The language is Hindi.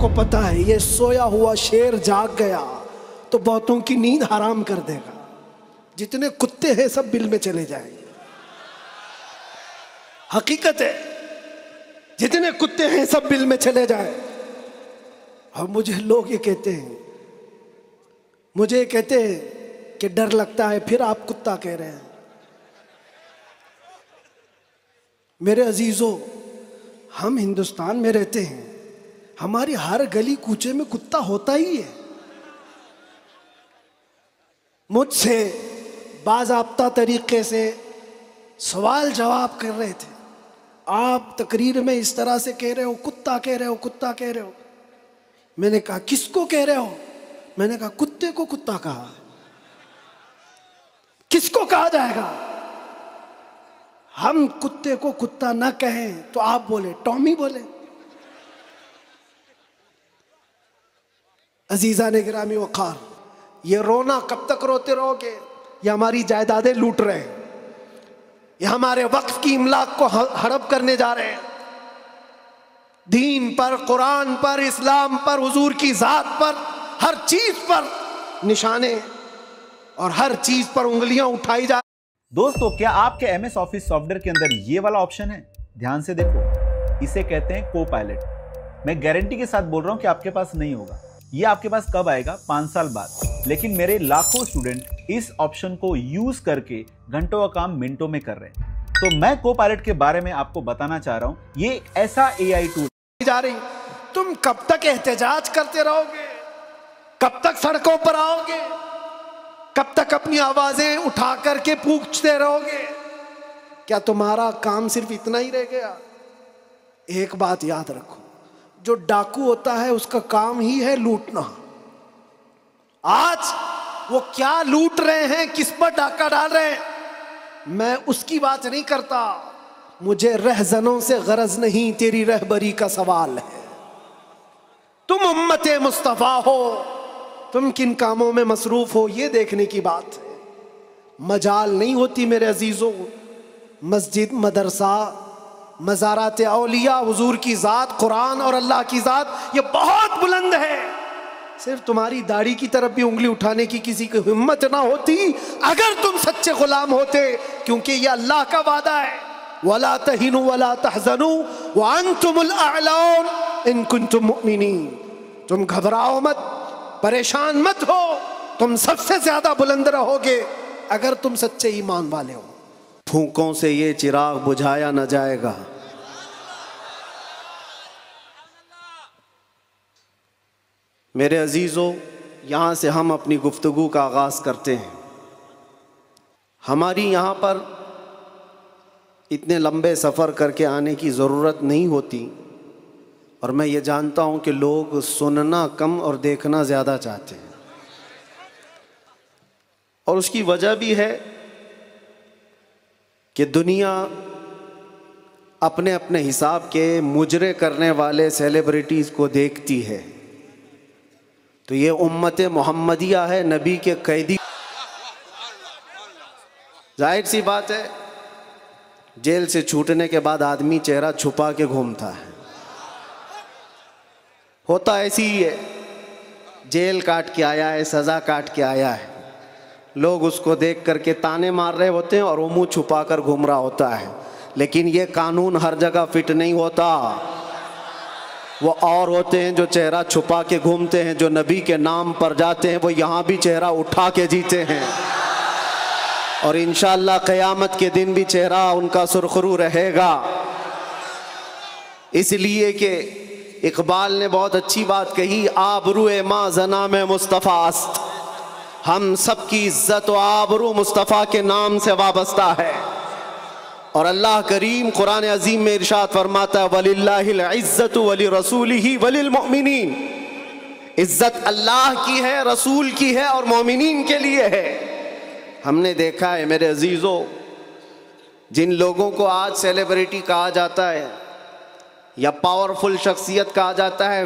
को पता है ये सोया हुआ शेर जाग गया तो बहुतों की नींद हराम कर देगा। जितने कुत्ते हैं सब बिल में चले जाएंगे। हकीकत है, जितने कुत्ते हैं सब बिल में चले जाए। और मुझे लोग ये कहते हैं, मुझे कहते हैं कि डर लगता है, फिर आप कुत्ता कह रहे हैं। मेरे अजीजों, हम हिंदुस्तान में रहते हैं, हमारी हर गली कूचे में कुत्ता होता ही है। मुझसे बाज़ाब्ता तरीके से सवाल जवाब कर रहे थे, आप तकरीर में इस तरह से कह रहे हो, कुत्ता कह रहे हो, कुत्ता कह रहे हो। मैंने कहा किसको कह रहे हो? मैंने कहा कुत्ते को कुत्ता कहा। किसको कहा जाएगा? हम कुत्ते को कुत्ता ना कहें तो आप बोले टॉमी बोले। अजीजा ने गिरामी वक़ार, ये रोना कब तक रोते रहोगे? ये हमारी जायदादें लूट रहे हैं, ये हमारे वक्फ की इमलाक को हड़प करने जा रहे हैं। दीन पर, कुरान पर, इस्लाम पर, हुजूर की जात पर, हर चीज पर निशाने और हर चीज पर उंगलियां उठाई जा। दोस्तों, क्या आपके एमएस ऑफिस सॉफ्टवेयर के अंदर ये वाला ऑप्शन है? ध्यान से देखो, इसे कहते हैं को पायलट। मैं गारंटी के साथ बोल रहा हूं कि आपके पास नहीं होगा। ये आपके पास कब आएगा? 5 साल बाद। लेकिन मेरे लाखों स्टूडेंट इस ऑप्शन को यूज करके घंटों का काम मिनटों में कर रहे हैं। तो मैं को पायलट के बारे में आपको बताना चाह रहा हूं। ये एक ऐसा एआई टूल जा रही, तुम कब तक एहतजाज करते रहोगे? कब तक सड़कों पर आओगे? कब तक अपनी आवाजें उठा करके पूछते रहोगे? क्या तुम्हारा काम सिर्फ इतना ही रह गया? एक बात याद रखो, जो डाकू होता है उसका काम ही है लूटना। आज वो क्या लूट रहे हैं, किस पर डाका डाल रहे हैं, मैं उसकी बात नहीं करता। मुझे रहजनों से गरज नहीं, तेरी रहबरी का सवाल है। तुम उम्मते मुस्तफा हो, तुम किन कामों में मसरूफ हो, ये देखने की बात है। मजाल नहीं होती मेरे अजीजों। मस्जिद, मदरसा, मज़ारात औलिया, हुजूर की ज़ात, कुरान और अल्लाह की ज़ात, ये बहुत बुलंद है। सिर्फ तुम्हारी दाढ़ी की तरफ भी उंगली उठाने की किसी की हिम्मत ना होती अगर तुम सच्चे गुलाम होते, क्योंकि ये अल्लाह का वादा है, वला तहिनु वला तहज़नु व अंतुमुल अअलौन इन कुंतुम मुमिनीन। तुम घबराओ मत, परेशान मत हो, तुम सबसे ज्यादा बुलंद रहोगे अगर तुम सच्चे ईमान वाले हो। फूंकों से ये चिराग बुझाया न जाएगा। मेरे अजीजों, यहाँ से हम अपनी गुफ्तगू का आगाज़ करते हैं। हमारी यहाँ पर इतने लंबे सफ़र करके आने की ज़रूरत नहीं होती, और मैं ये जानता हूँ कि लोग सुनना कम और देखना ज़्यादा चाहते हैं। और उसकी वजह भी है कि दुनिया अपने अपने हिसाब के मुजरे करने वाले सेलिब्रिटीज़ को देखती है। तो ये उम्मत मोहम्मदिया है, नबी के कैदी। जाहिर सी बात है, जेल से छूटने के बाद आदमी चेहरा छुपा के घूमता है। होता ऐसी ही है, जेल काट के आया है, सज़ा काट के आया है, लोग उसको देख करके ताने मार रहे होते हैं और वो मुँह छुपा कर घूम रहा होता है। लेकिन ये कानून हर जगह फिट नहीं होता। वो और होते हैं जो चेहरा छुपा के घूमते हैं, जो नबी के नाम पर जाते हैं, वो यहाँ भी चेहरा उठा के जीते हैं। और इंशाअल्लाह क़यामत के दिन भी चेहरा उनका सुरखरू रहेगा। इसलिए कि इकबाल ने बहुत अच्छी बात कही, आबरूए माँ जना में मुस्तफ़ास्त। हम सब की इज्जत व आबरू मुस्तफ़ा के नाम से वाबस्ता है। और अल्लाह करीम कुरान अजीम में इरशाद फरमाता है, वलिल्लाहिल इज्जतु वली रसूलिही वलिल मुमिनीन। इज्जत अल्लाह की है, रसूल की है और मोमिनीन के लिए है। हमने देखा है मेरे अजीज़ों, जिन लोगों को आज सेलिब्रिटी कहा जाता है या पावरफुल शख्सियत कहा जाता है,